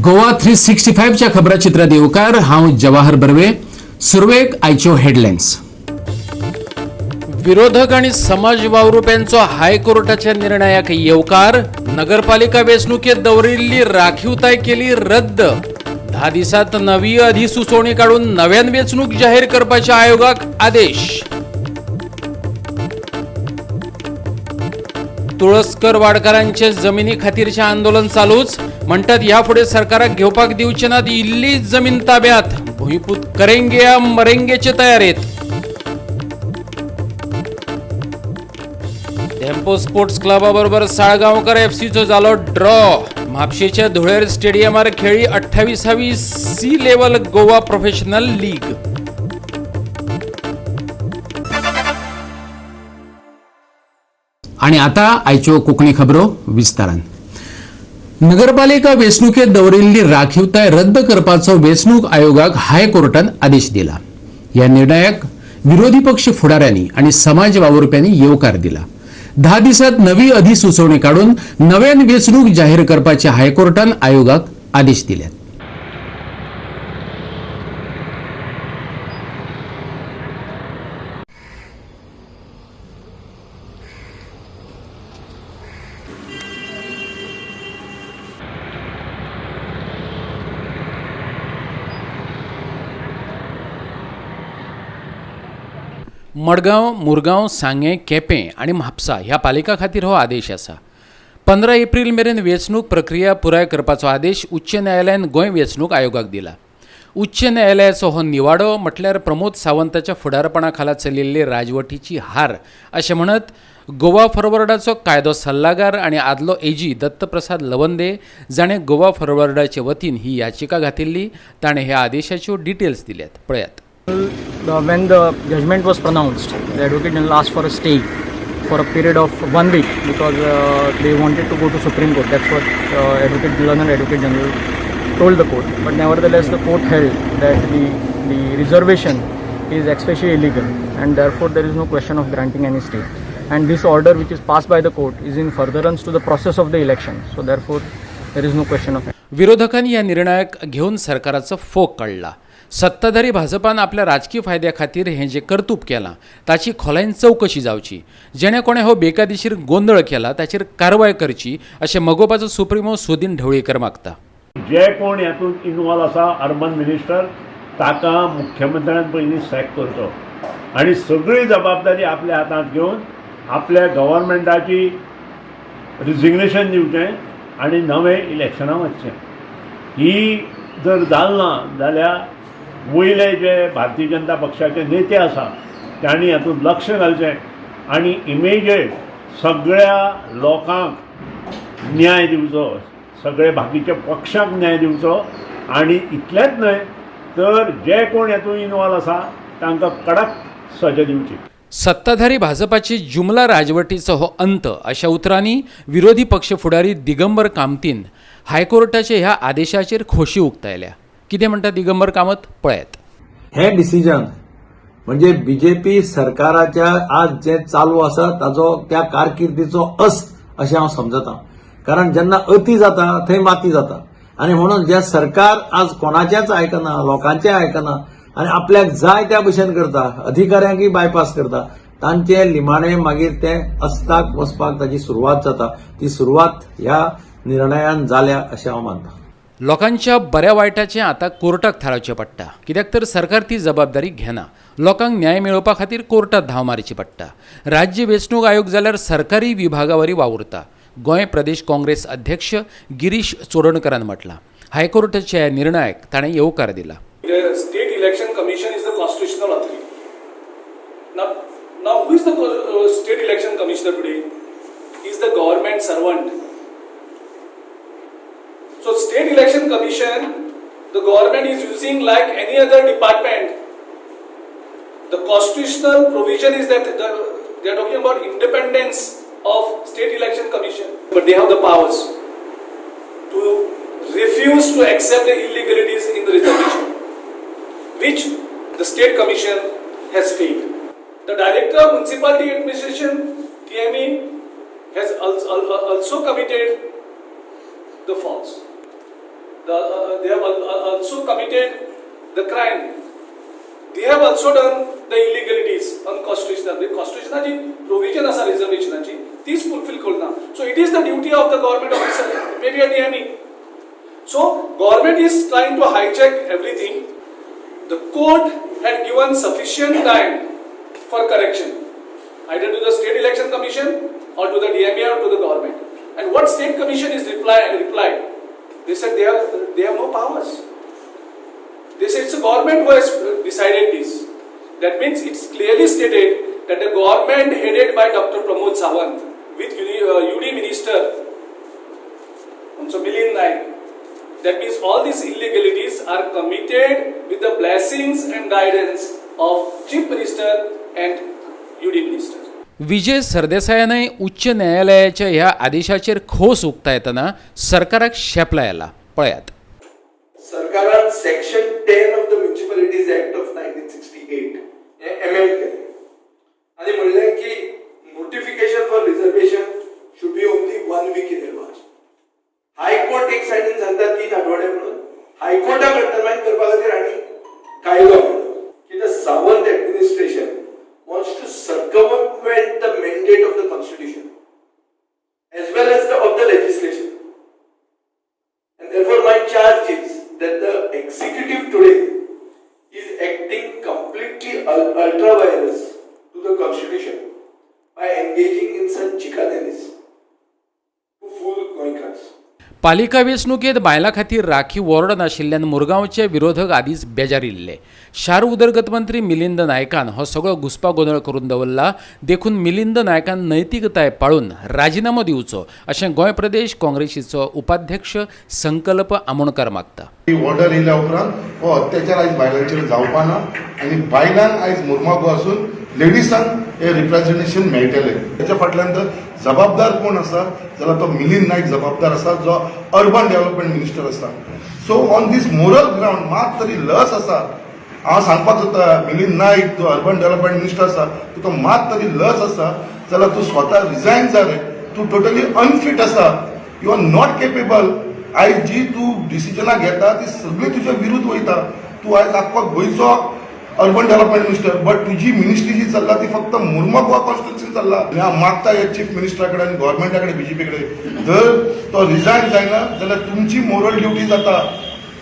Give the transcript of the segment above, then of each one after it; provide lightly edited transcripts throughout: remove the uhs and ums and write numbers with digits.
गोवा 365च्या खबराचित्रात येवकार हांव जवाहर बर्वे. सुरवेक आयच्यो हेडलायन्स. विरोधक आणि समाज वावुरप्यांचो हायकोर्टाच्या निर्णयाक येवकार. नगरपालिका वेंचणुकेत दवरिल्ली राखीवताय केली रद्द. 10 दिसांत नवी अधिसुचोवणी काढून नव्यान वेंचणूक जाहीर करपाच्या आयोगाक आदेश. तुळसकर वाडकारांचे जमिनी खातीरचे आंदोलन चालूच. म्हणतात यापुढे सरकाराक घेवपाक दिवचे नात इल्ली जमीन ताब्यात. भुईपूत करेंगे या मरेंगेचे तयारीत. टेम्पो स्पोर्ट्स क्लबाबरोबर साळगांवकर एफसीचो जालो ड्रॉ. म्हापशेच्या धुळेर स्टेडियमार खेळी 28वी C level Goa professional league. आणि आता आयच्यो कोंकणी खबरो विस्तारान. नगरपालिका वेंचणुकेत दवरिल्ली राखीवताय रद्द करपाचो वेंचणूक आयोगाक हायकोर्टान आदेश दिला. ह्या निर्णयाक विरोधी पक्ष फुडाऱ्यांनी आणि समाज वावुरप्यांनी येवकार दिला. 10 दिसांत नवी अधिसुचोवणी काढून नव्यान वेंचणूक जाहीर करपाचे हायकोर्टान आयोगाक आदेश दिल्यात. मडगांव, मुरगांव, सांगे, केपें आणि म्हापसा ह्या पालिका खातीर हो आदेश आसा. 15 एप्रिल मेरेन वेंचणूक प्रक्रिया पुराय करपाचो आदेश उच्च न्यायालयान गोंय वेंचणूक आयोगाक दिला. उच्च न्यायालयाचो हो निवाडो म्हटल्यार प्रमोद सावंताच्या फुडारपणा खाला चलिल्ली राजवटीची हार अशें म्हणत गोवा फॉरवर्डाचो कायदो सल्लागार आणि आदलो एजी दत्तप्रसाद लवंदे जाणें गोवा फॉरवर्डाचे वतीन ही याचिका घातिल्ली. ताणें ह्या आदेशाच्यो डिटेल्स दिल्यात. पळयात. When the judgment was pronounced, the Advocate General asked for a stay for a period of 1 week because they wanted to go to Supreme Court. That's what Advocate General told the court. But nevertheless, the court held that the reservation is especially illegal and therefore there is no question of granting any stay. And this order which is passed by the court is in furtherance to the process of the election. So therefore, there is no question of. विरोधकांनी या निर्णयाक घेऊन सरकाराचो fog काढला. सत्ताधारी भाजपान आपल्या राजकीय फायद्या खातीर हें जे कर्तूब केलां ताची खोलायेन चवकशी जावची. जेणे कोणें हो बेकायदेशीर गोंधळ केला ताचेर कारवाय करची अशें मगोपाचो सुप्रिमो सुदीन ढवळीकर मागता. जे कोण हातूंत इन्वॉल्व आसा अर्बन मिनिस्टर ताका मुख्यमंत्र्यान पयलीं सॅक करचो आनी सगळी जबाबदारी आपल्या हातांत घेवन आपल्या गव्हर्मेंटाची रिजिग्नेशन दिवचें आनी नवें इलेक्शनां वचचें. ही जर जाल ना जाल्यार वयले जे भारतीय जनता पक्षाचे नेते आसा त्यांनी हातूंत लक्ष घालचें आनी इमिजिएट सगळ्या लोकांक न्याय दिवचो, सगळे बाकीच्या पक्षांक न्याय दिवचो आनी इतलेंच न्हय तर जे कोण हातूंत इन्वॉल्व आसा तांकां कडक सजा दिवची. सत्ताधारी भाजपाची जुमला राजवटीचो हो अंत अशा उतरांनी विरोधी पक्ष फुडारी दिगंबर कामतीन हायकोर्टाच्या ह्या आदेशाचेर खोशी उक्तायल्या. कितें म्हणटा दिगंबर कामत पळयात. हे डिसिजन म्हणजे बीजेपी सरकाराच्या आज जे चालू आसा ताचो त्या कारकिर्दीचो अशें हांव समजता. कारण जेन्ना अती जाता थंय माती जाता आनी म्हणून जे सरकार आज कोणाचेच आयकना, लोकांचें आयकना आनी आपल्याक जाय त्या भशेन करता, अधिकाऱ्यांकय बायपास करता, तांचे लिमाणे मागीर ते अस्ताक वचपाक ताची सुरवात जाता. ती सुरवात ह्या निर्णयान जाल्या अशें हांव मानतां. लोकांच्या बऱ्या वायटाचें आतां कोर्टाक थारावचें पडटा. कित्याक तर सरकार ती जबाबदारी घेना. लोकांक न्याय मेळोवपा खातीर कोर्टात धांव मारची पडटा. राज्य वेंचणूक आयोग जाल्यार सरकारी विभागावरी वावुरता. गोंय प्रदेश काँग्रेस अध्यक्ष गिरीश चोडणकरान म्हटलां. हायकोर्टाच्या ह्या निर्णयाक ताणें येवकार दिला. State Election Commission is the constitutional authority. Now who is the State Election Commissioner today? He is the government servant. So State Election Commission, the government is using like any other department. The constitutional provision is that they are talking about independence of State Election Commission, but they have the powers to refuse to accept the illegalities in the reservation, which the State Commission has failed. The Director of Municipality Administration, TME, has also committed the faults. they have also committed the crime. They have also done the illegalities unconstitutional. The constitutional provision as a reservation is fulfilled करना. So it is the duty of the government officer, maybe a DME. So government is trying to hijack everything. The court had given sufficient time for correction, either to the State Election Commission or to the DME or to the government. And what State Commission is replied, they said they have no powers. They said it's the government who has decided this. That means it's clearly stated that the government headed by Dr. Pramod Sawant with UD Minister, so Milind Naik, that means all these illegalities are committed with the blessings and guidance of Chief Minister and UD Minister. विजय सरदेसायाने उच्च न्यायालयाच्या ह्या आदेशाचेर खोस उक्तायतना सरकाराक शेपला येला. पळयात. सरकारान section 10 of the municipalities act of 1968 हे amend केले आणि म्हणले की notification for reservation should be only 1 week in advance. High court एक सायडीन सांगता 3 आठवडे म्हणून हायकोर्टाक अंडरमाइन करपा खातीर आनी कायदो हाडलो की the Sawant administration wants to circumvent the mandate of the constitution as well as of the legislation. And therefore my charge is that the executive today is acting completely ultra virus to the constitution by engaging in such chicaneries to fool goinkars. पालिका वेंचणुकेत बायलां खातीर राखीव ward नाशिल्ल्यान मुरगांवचे विरोधक आदींच बेजारिल्ले. शार उदरगत मंत्री मिलिंद नायकान हो सगळो घुसपागोंदळ करून दवरला. देखून मिलिंद नायकान नैतिकताय पाळून राजिनामो दिवचो अशें गोंय प्रदेश काँग्रेसीचो उपाध्यक्ष संकल्प आमोणकार मागता. ऑर्डर येयल्या उपरांत हो अत्याचार आयज बायलांचेर जावपा ना आनी बायलांक आयज मुरमागो आसून लेडीजांक हे रिप्रेझेंटेशन मेळटलें. तेच्या फाटल्यान तर जबाबदार कोण आसा जाल्यार तो मिलिंद नायक जबाबदार आसा जो अर्बन डेव्हलपमेंट मिनिस्टर आसा. So on this moral ground मात तरी लस आसा. हांव सांगपाक सोदता मिलिंद नायक जो अर्बन डेव्हलपमेंट मिनिस्टर आसा तुका मात तरी लस आसा जाल्यार तूं स्वता रिजायन जा रे. तूं टोटली अनफीट आसा. You are not capable. आयज जी तूं डिसिजनां घेता ती सगळी तुज्या विरुद्ध वयता. तूं आयज आख्खो गोंयचो अर्बन डेव्हलपमेंट मिनिस्टर बट तुजी मिनिस्ट्री जी चल्ला ती फक्त मुर्मगांव कॉन्स्टिट्युन्सीन चल्ला. हांव मागता हे चीफ मिनिस्टरा कडेन आनी गव्हर्मेंटा कडेन बीजेपी कडेन जर तो रिजायन जायना जाल्यार तुमची मोरल ड्युटी जाता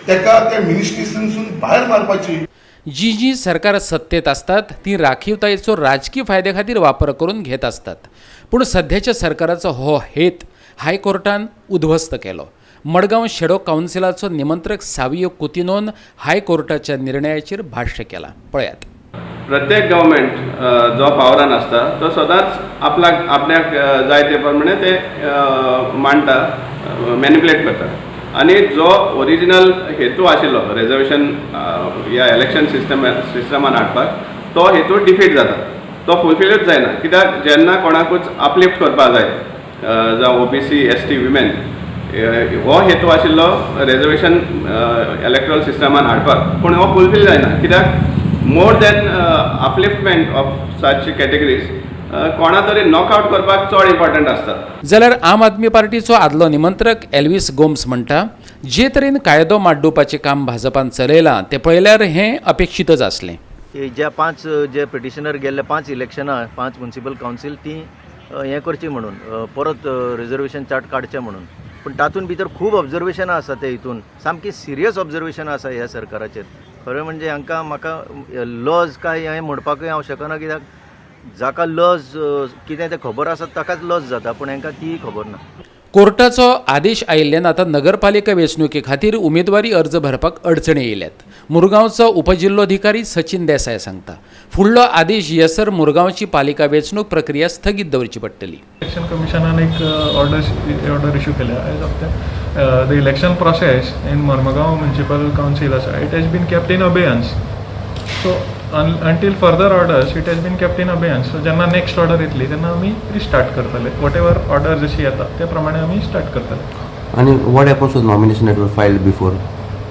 तेका त्या मिनिस्ट्रीसून भायर मारपाची. जी सरकार सत्तेत असतात ती राखीवतायेचो राजकीय फायद्या खातीर वापर करून घेत असतात. पूण सध्याच्या सरकाराचो हो हेत हायकोर्टान उध्वस्त केलो. मडगांव शेडो कावन्सिलाचो निमंत्रक सावियो कुतिनोन हायकोर्टाच्या निर्णयाचेर भाष्य केला. पळयात. प्रत्येक गव्हर्मेंट जो पावरान आसता तो सदांच आपल्याक जाय ते प्रमाणे ते मांडटा, मॅनिपुलेट करता. आणि जो ओरिजिनल हेतू आशिल्लो रिजर्वेशन ह्या इलेक्शन सिस्टमान हाडपाक तो हेतू डिफीट जाता. तो फुलफिलूच जायना. कित्याक जेन्ना कोणाकूच अपलिफ्ट करपा जाय जावं OBC ST विमेन हो हेतू आशिल्लो रिजर्वेशन इलेक्ट्रल सिस्टमान हाडपाक पूण हो फुलफील जायना. कित्याक more than upliftment of such categories कोणा तरी नॉकआउट करपाक चड इम्पॉर्टंट आसता. जाल्यार आम आदमी पार्टीचो आदलो निमंत्रक एल्विस गोम्स म्हणटा जे तरेन कायदो माड्डुवपाचें काम भाजपान चलयलां ते पळयल्यार हें अपेक्षीतच आसलें. ज्या 5 जे पिटिशनर गेल्ले 5 इलेक्शनां 5 म्युनिसिपल कावन्सील ती हें करची म्हणून परत रिजर्वेशन चार्ट काडचें म्हणून. पूण तातूंत भितर खूब ऑब्जर्वेशनां आसा ते हितून सामकी सिरियस ऑब्जर्वेशनां आसा ह्या सरकाराचेर. खरें म्हणजे हांकां म्हाका लॉज काय हें म्हणपाकूय हांव शकना कित्याक जाका लॉज कितें तें खबर आसा ताकाच लॉज जाता पूण हांकां ती खबर ना. कोर्टाचो आदेश आयिल्ल्यान आतां नगरपालिका वेंचणुके खातीर उमेदवारी अर्ज भरपाक अडचणी येयल्यात. मुरगांवचो उपजिल्लोधिकारी सचिन देसाय सांगता फुडलो आदेश येसर मुरगांवची पालिका वेंचणूक प्रक्रिया स्थगीत दवरची पडटली. इलेक्शन कमिशनान एक ऑर्डर इश्यू केल्या as of the election process in Mormugao municipal council आसा it has been kept in abeyance. So until further orders it has been kept in abeyance. So जेन्ना नेक्स्ट ऑर्डर येतली तेन्ना आमी रिस्टार्ट करतले. What ever order जशी येता त्या प्रमाणे आमी स्टार्ट करतले. आणि what happens with nomination that were filed before?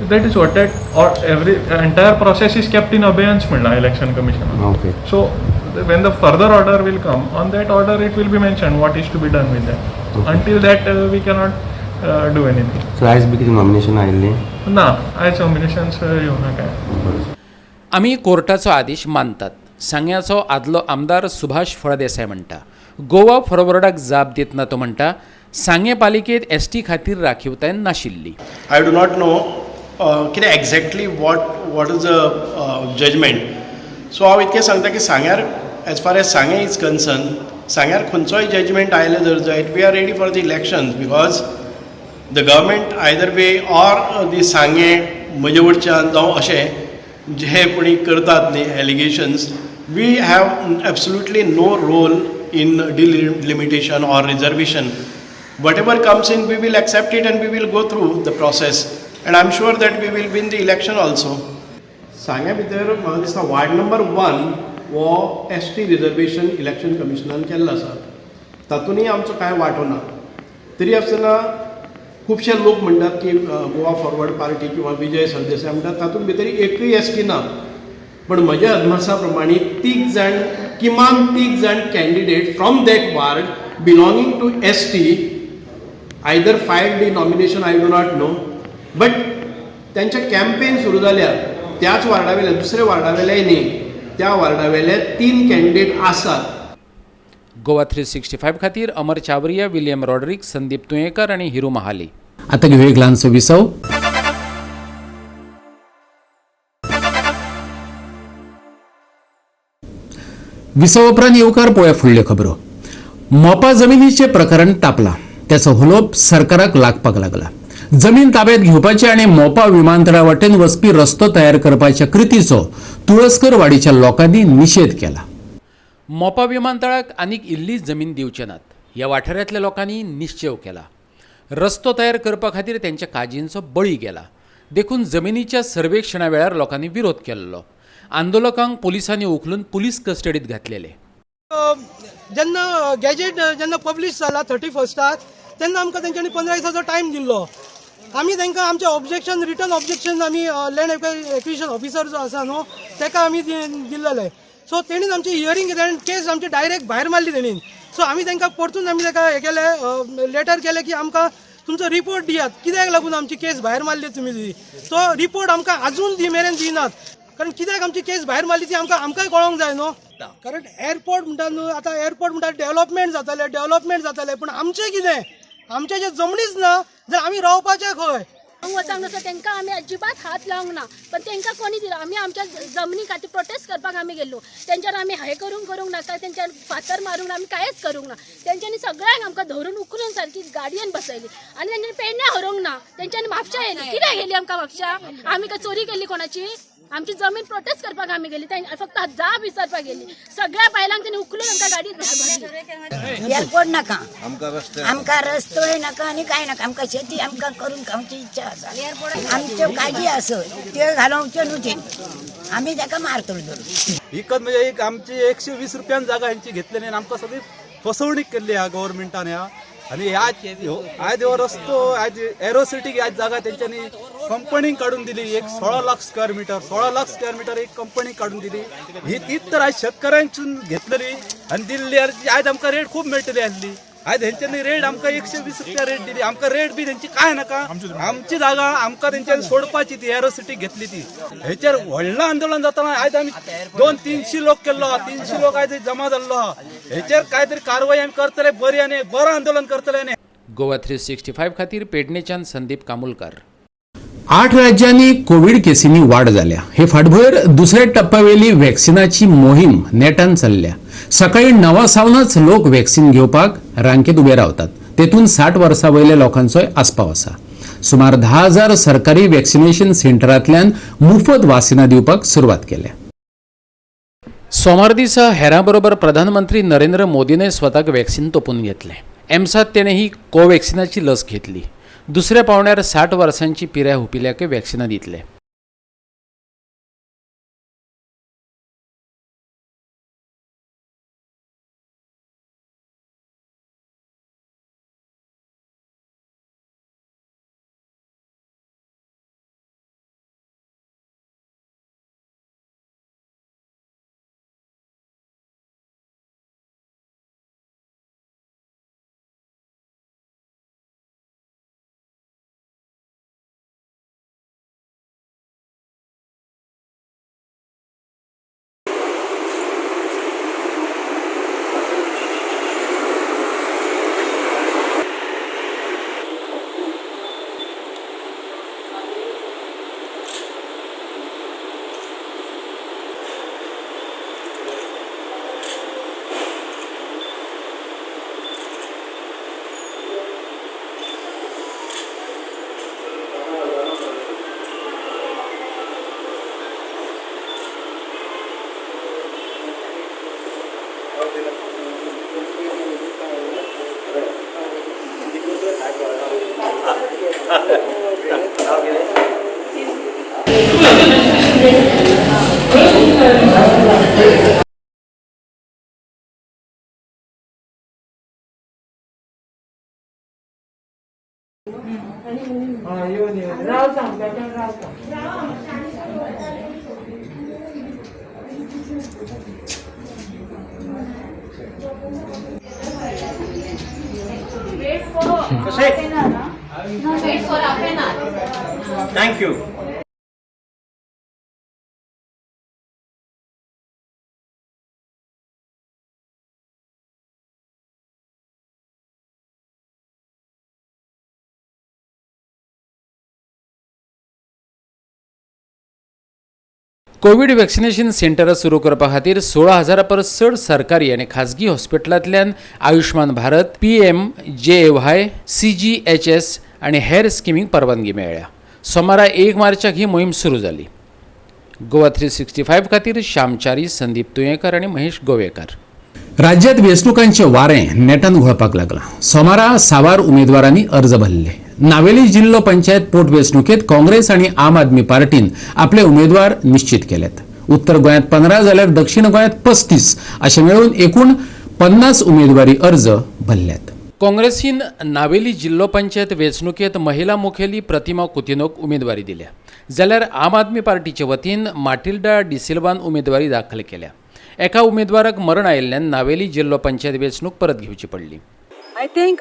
That is what that every entire process is kept in abeyance म्हणला election commission. Okay. So when the further order will come on that order it will be mentioned what is to be done with that. Okay. Until that we cannot do anything. So आयज बी कितें nomination आयिल्ली? ना, आयज nominations येवना काय. आमी कोर्टाचो आदेश मानतात, सांग्याचो आदलो आमदार सुभाष फळदेसाय म्हणटा. गोवा फॉरवर्डाक जाप दितना तो म्हणटा, सांगे पालिकेत एसटी खातीर राखीवताय नाशिल्ली. I do not know कितें exactly what is the judgment. So हांव इतकें सांगता की सांग्यार एज फार एज सांगे इज कन्सर्न, सांग्यार खंयचोय जजमेंट आयले जर जायत we are ready for the elections because the government either way or दी सांगे म्हजे वटच्यान जावं अशें जे कोणी करतात न्ही allegations we have absolutely no role in delimitation or reservation. Whatever comes in, we will accept it and we will go through the process. And I'm sure that we will win the election also. सांग्या भितर म्हाका दिसता ward number 1 हो ST reservation election कमिशनान केल्लो आसा. तातूंतय आमचो कांय वांटो ना. तरी आसतना खुबशे लोक म्हणटात की गोवा फॉरवर्ड पार्टी किंवा विजय सरदेसाय म्हणटात तातूंत भितर एकूय ST ना. पण म्हज्या अदमासा प्रमाणे किमान 3 जाण candidate from that ward belonging to ST either filed the nomination, I do not know, but त्यांचे कॅम्पेन सुरू जाल्यार त्याच वार्डावेले दुसऱ्या वार्डावेले न्ही त्या वार्डावेले 3 कॅन्डिडेट आसात. गोवा 365 खातीर अमर चावरिया, विलियम रॉड्रिक, संदीप तुयेकर आणि हिरू महाले. आता घेऊ एक ल्हानसो विसव. विसव उपरांत येवकार पळया फुडल्यो खबरो. मोपा जमिनीचे प्रकरण तापला. त्याचो हुलोप सरकाराक लागपाक लागला. जमीन ताब्यात घेवपाचे आणि मोपा विमानतळा वाटेन वचपी रस्तो तयार करपाच्या कृतीचो तुळसकर वाडीच्या लोकांनी निषेध केला. मोपा विमानतळाक आनीक इल्ली जमीन दिवचे नात ह्या वाठारांतल्या लोकांनी निश्चय केला. रस्तो तयार करपा खातीर त्यांच्या काजींचो बळी गेला. देखून जमिनीच्या सर्वेक्षणा वेळार लोकांनी विरोध केल्लो. आंदोलकांक पोलिसांनी उखलून पुलीस कस्टडीत घातलेले. जेन्ना गॅजेट जेन्ना पब्लीश जाला 31 तेन्ना आमकां तेंच्यांनी 15 दिसाचो टायम दिल्लो. आमी तांकां आमचें ऑब्जेक्शन रिटर्न ऑब्जेक्शन आमी लँड एक्विजिशन ऑफिसर जो आसा न्हू ताका आमी दिल्लेले. सो तेणीन आमची हियरींग घेतली केस आमची डायरेक्ट भायर मारली तेणीन. सो आमी तांकां परतून आमी ताका हें केलें लेटर केलें की आमकां तुमचो रिपोर्ट दियात कित्याक लागून आमची केस भायर मारली तुमी. तो रिपोर्ट आमकां आजून मेरेन दिनात. कारण कित्याक आमची केस भायर मारली ती आमकांय कळोंक जाय न्हू. कारण एअरपोर्ट म्हणटा न्हू आतां एअरपोर्ट म्हणटा डेव्हलपमेंट जातले पूण आमचें कितें आमचे जे जमनीच ना जर आमी रावपाचें खंय. वचांक नसो तांकां आमी अजिबात हात लावंक ना. पण तांकां कोणी दिला आमी आमच्या जमनी खातीर प्रोटेस्ट करपाक आमी गेल्लो. तेंच्यार आमी हें करूंक नाका तेंच्यार फातर मारूंक ना आमी कांयच करूंक ना. तेंच्यांनी सगळ्यांक आमकां धरून उखलून सारकी गाडयेन बसयली आनी तेंच्यांनी पेडण्यां व्हरूंक ना. तेंच्यांनी म्हापशा येयली. कित्याक येयली आमकां म्हापशा? आमी काय चोरी केली कोणाची? आमची जमीन प्रोटेस्ट करपाक आमी गेली. फक्त जाप विचारपाक गेली. सगळ्या बायलांक तेणी उखलून आमकां गाडीत भरली. एअरपोर्ट नाका आमकां रस्तोय नाका आनी कांय नाका. आमकां शेती आमकां करून खावची इच्छा आसा. आमच्यो काजी आसत त्यो घालोवच्यो न्हू तेणी आमी ताका मारतलो धरून. विकत म्हणजे एक आमची 120 रुपयान जागा हेंची घेतलेली आनी आमकां सगळी फसवणूक केल्ली ह्या गव्हर्मेंटान ह्या. आनी आयज हो रस्तो आयज एरोसिटीक आयज जागा तेंच्यांनी कंपनीक काडून दिली. एक 16 लाख स्क्वेअर मिटर एक कंपनीक काडून दिली. ही तीच तर आयज शेतकऱ्यांसून घेतलेली आनी दिल्ली. आयज आमकां रेट खूब मेळटली आसली. आयज हेंच्यांनी रेट आमकां 120 रुपया रेट दिली. आमकां रेट बी तेंची कांय नाका. आमची जागा आमकां तेंच्यांनी सोडपाची ती एरोसिटीक घेतली ती. हेचेर व्हडलें आंदोलन जाताना आयज आमी 200-300 लोक केल्लो आहा. 300 लोक आयज जमा जाल्लो आहा. हेचेर काय तरी कारवाई आमी करतले बरी आनी बरो आंदोलन करतले. गोवा 365 खातीर पेडणेच्यान संदीप कामुलकार. 8 राज्यांनी कोविड केसींनी वाड जाल्या. हे फाटभुंयेर दुसऱ्या टप्प्यावेली व्हॅक्सिनाची मोहीम नेटान चल्ल्या. सकाळी 9 सावनच लोक व्हॅक्सिन घेवपाक रांकेत उबे रावतात. तेतून 60 वर्सां वयल्या लोकांचोय आस्पाव आसा. सुमार 10,000 सरकारी व्हॅक्सिनेशन सेंटरांतल्यान मुफत वासिनां दिवपाक सुरवात केल्या. सोमार दिसा हेरां बरोबर प्रधानमंत्री नरेंद्र मोदीने स्वताक व्हॅक्सिन तोपून घेतले. एम्सात तेणे ही कोव्हॅक्सिनाची लस घेतली. दुसऱ्या पावण्यार 60 वर्सांची पिराय हुपिल्ल्याकय व्हॅक्सिनां दितले. थँक्यू. कोविड वॅक्सिनेशन सेंटरां सुरू करपा खातीर 16,000 परस चड सरकारी आनी खाजगी हॉस्पिटलांतल्यान आयुष्मान भारत, PMJAY, CGHS आनी हेर स्किमींक परवानगी मेळ्ळ्या. सोमारा 1 मार्चाक ही मोहीम सुरू जाली. गोवा 365 खातीर श्यामचारी, संदीप तुयेकर आनी महेश गोवेकर. राज्यात वेंचणुकांचे वारें नेटान घोळपाक लागला. सोमारा सावार उमेदवारांनी अर्ज भरले. नावेली जिल्लो पंचायत पोटवेंचणुकेत काँग्रेस आनी आम आदमी पार्टीन आपले उमेदवार निश्चित केल्यात. उत्तर गोंयांत 15 जाल्यार दक्षिण गोंयांत 35 अशे मेळून एकूण 50 उमेदवारी अर्ज भरल्यात. काँग्रेसीन नावेली जिल्लो पंचायत वेंचणुकेत महिला मुखेली प्रतिमा कुतिनोक उमेदवारी दिल्या, जाल्यार आम आदमी पार्टीचे वतीन माटिल्डा डिसिल्वान उमेदवारी दाखल केल्या. एका उमेदवाराक मरण आयिल्ल्यान नावेली जिल्लो पंचायत वेंचणूक परत घेवची पडली. I think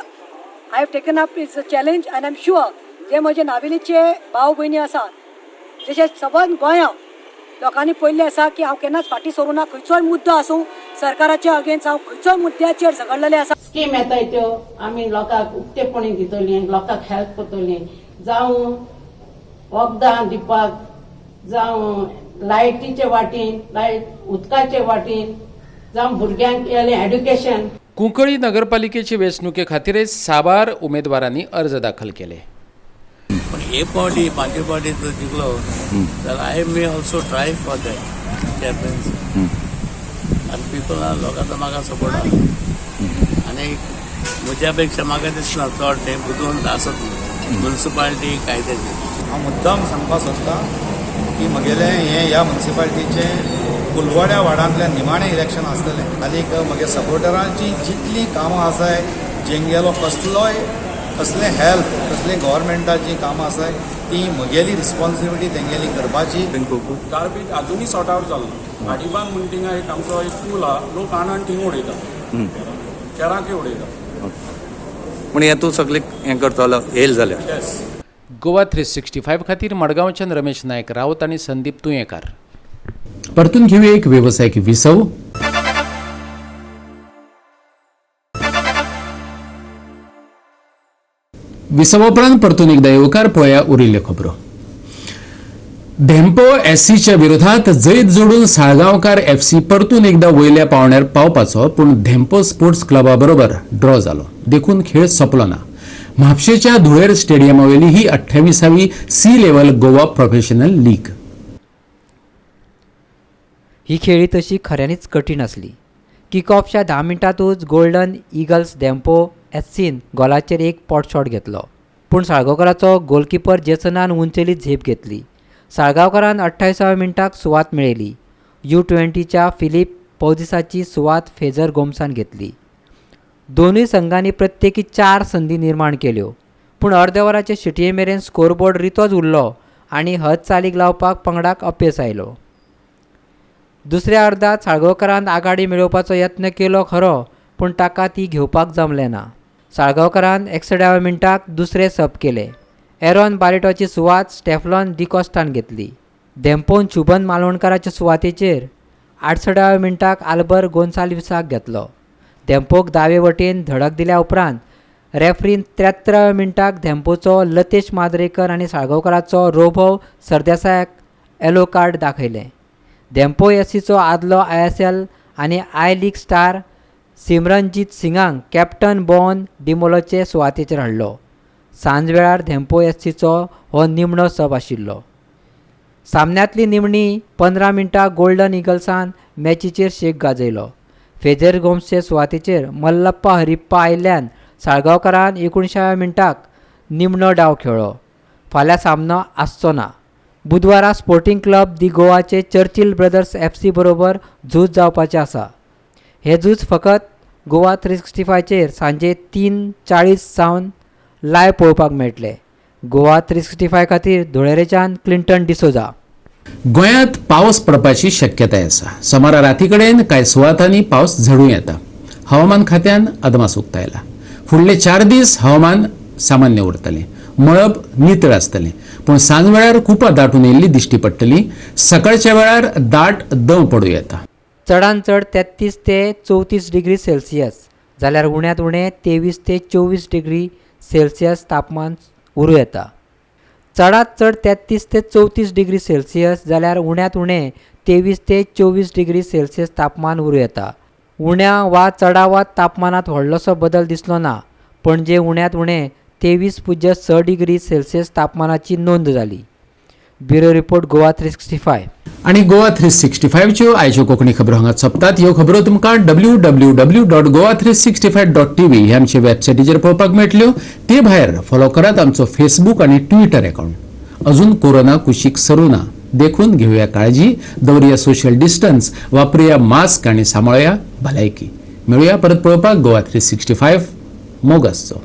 I have taken up it's a challenge end I am sure जे म्हजे नावेलीचे भाव भयणी आसा जशे सबंद गोंयांत लोकांनी पळयल्लें आसा की हांव केन्नाच फाटीं सरूं ना. खंयचोय मुद्दो आसूं सरकाराच्या अगेन्स्ट हांव खंयचोय मुद्द्याचेर झगडलेलें आसा. स्कीम येताय त्यो आमी लोकांक उक्तेपणी दितलीं, लोकांक हेल्प करतलीं, जावं वखदां दिवपाक, जावं लायटीचे वाटेन, उदकाचे वाटेन, जावं भुरग्यांक केलें एड्युकेशन. कुंकळी नगरपालिकेचे वेंचणुके खातीर साबार उमेदवारांनी अर्ज दाखल केले. पण हे पावटी म्हाजे पावटी जर जिखलो जाल्यार I may also try for that champions आनी पीपल लोकांचो म्हाका सपोर्ट आहा. आनी म्हज्या पेक्षा म्हाका दिसना चड तें बुदून आसत म्युन्सिपालिटी कायद्याचे. हांव मुद्दाम सांगपाक सोदतां की म्हगेलें हें ह्या म्युन्सिपालिटीचें कुलवाड्या वार्डांतल्यान निमाणें इलेक्शन आसतलें. आनीक म्हगे सपोर्टरांची जितलीं कामां आसाय, जेंगेलो कसलें हेल्प, कसलें गव्हर्मेंटाची कामां आसाय ती म्हगेली रिस्पॉन्सिबिलिटी तेंगेली करपाची. गार्बेज आजुनी सॉर्ट आवट जालो. आडिबान म्हणटा थिंगा एक आमचो एक पूल आहा, लोक आणून थिंग उडयतात, केरांके उडयतात. पूण हें तूं सगळें हें करतलो येल जाल्यार. येस. गोवा 365 खातीर मडगांवच्यान रमेश नायक रावत आनी संदीप तुयेकर. परतून घेऊया एक व्यावसायिक विसव. विसवोपरांत परतून एकदा येवकार पळया उरिल्ल्यो खबरो. धेंपो SCच्या विरोधात जैत जोडून साळगांवकार FC परतून एकदा वयल्या पावंड्यार पावपाचो, पूण धेंपो स्पोर्ट्स क्लबा बरोबर ड्रॉ जालो. देखून खेळ सोंपलो ना. म्हापशेच्या धुळेर स्टेडियमावेली ही 28वी C level Goa professional league. ही खेळी तशी खऱ्यांनीच कठीण आसली. किकऑफच्या 10 मिनटांतूच गोल्डन इगल्स धेंपो SCन गोलाचेर एक पॉट शॉट घेतलो, पूण साळगांवकाराचो गोलकीपर जेसनान उंचेली झेप घेतली. साळगांवकारान 28व्या मिनटाक सुवात मेळयली. U20च्या फिलीप पौदिसाची सुवात फेजर गोमसान घेतली. दोनूय संघांनी प्रत्येकी 4 संदी निर्माण केल्यो, पूण अर्द्या वराचे शिटये मेरेन स्कोरबोर्ड रितोच उरलो आनी हद चालीक लावपाक पंगडाक अपेस आयलो. दुसऱ्या अर्दात साळगांवकारान आघाडी मेळोवपाचो यत्न केलो खरो, पूण ताका ती घेवपाक जमलें ना. साळगांवकारान 61व्या मिनटाक दुसरे सब केले. एरॉन बारेटोची सुवात स्टेफलॉन डिकॉस्टान घेतली. धेंपोन शुभन मालवणकाराच्या सुवातेचेर 68व्या मिनटाक आल्बर गोन्साल्विसाक घेतलो. धेंपोक दावे वटेन धडक दिल्या उपरांत रेफ्रीन 73व्या मिनटाक धेंपोचो लतेश माद्रेकर आनी साळगांवकाराचो रोभव सरदेसायाक येलो कार्ड दाखयलें. धेंपो SCचो आदलो ISL आनी आय लीग स्टार सिमरनजीत सिंगांक कॅप्टन बॉन डिमोलोचे सुवातेचेर हाडलो. सांजवेळार धेंपो SCचो हो निमणो सब आशिल्लो. सामन्यांतली निमणी 15 मिनटां गोल्डन इगल्सान मॅचीचेर शेक गाजयलो. फेजर गोम्सचे सुवातेचेर मल्लप्पा हरिप्पा आयिल्ल्यान साळगांवकारान 19व्या मिनटाक निमणो डाव खेळ्ळो. फाल्यां सामनो आसचो ना. बुधवारा स्पोर्टिंग क्लब दी गोवाचे चर्चिल ब्रदर्स FC बरोबर झूज जावपाचें आसा. हे झूज फकत गोवा 365चेर सांजे 3:40 सावन लायव्ह पळोवपाक मेळटले. गोवा 365 खातीर धुळेरेच्यान क्लिंटन डिसोजा. गोंयांत पावस पडपाची शक्यताय आसा. सोमारा राती कडेन कांय सुवातांनी पावस झडूं येता. हवामान खात्यान अदमास उक्तायला. फुडले 4 दीस हवामान सामान्य उरतलें. मळब नितळ आसतलें, पूण सांज वेळार कुपां दाटून येयल्ली दिश्टी पडटली. सकाळच्या वेळार दाट दंव पडूं येता. चडांत चड 33 ते 34 डिग्री सेल्सियस जाल्यार उण्यांत उणें 23 ते 24 डिग्री सेल्सियस तापमान उरूं येता. चडांत चड 33 ते 34 डिग्री सेल्सियस जाल्यार उण्यांत उणें 23 ते 24 डिग्री सेल्सियस तापमान उरूं येता. उण्या वा चडावात तापमानात व्हडलोसो बदल दिसलो ना. पणजे उण्यांत उणें 23.6 डिग्री सेल्सियस तापमानाची नोंद जाली. Bureau report Goa 365. आणि गोवा 365 च्यो आयच्यो कोंकणी खबरो हांगा सोंपतात. ह्यो खबरो तुमकां www.goa365.tv ह्या आमचे वेबसायटीचेर पळोवपाक मेळटल्यो. ते भायर फॉलो करात आमचो फेसबूक आणि ट्विटर अकाउंट. अजून कोरोना कुशीक सरू ना. देखून घेवया काळजी, दवरया सोशल डिस्टन्स, वापरूया मास्क आणि सांबाळया भलायकी. मेळुया परत पळोवपाक गोवा 365 मोगसचो.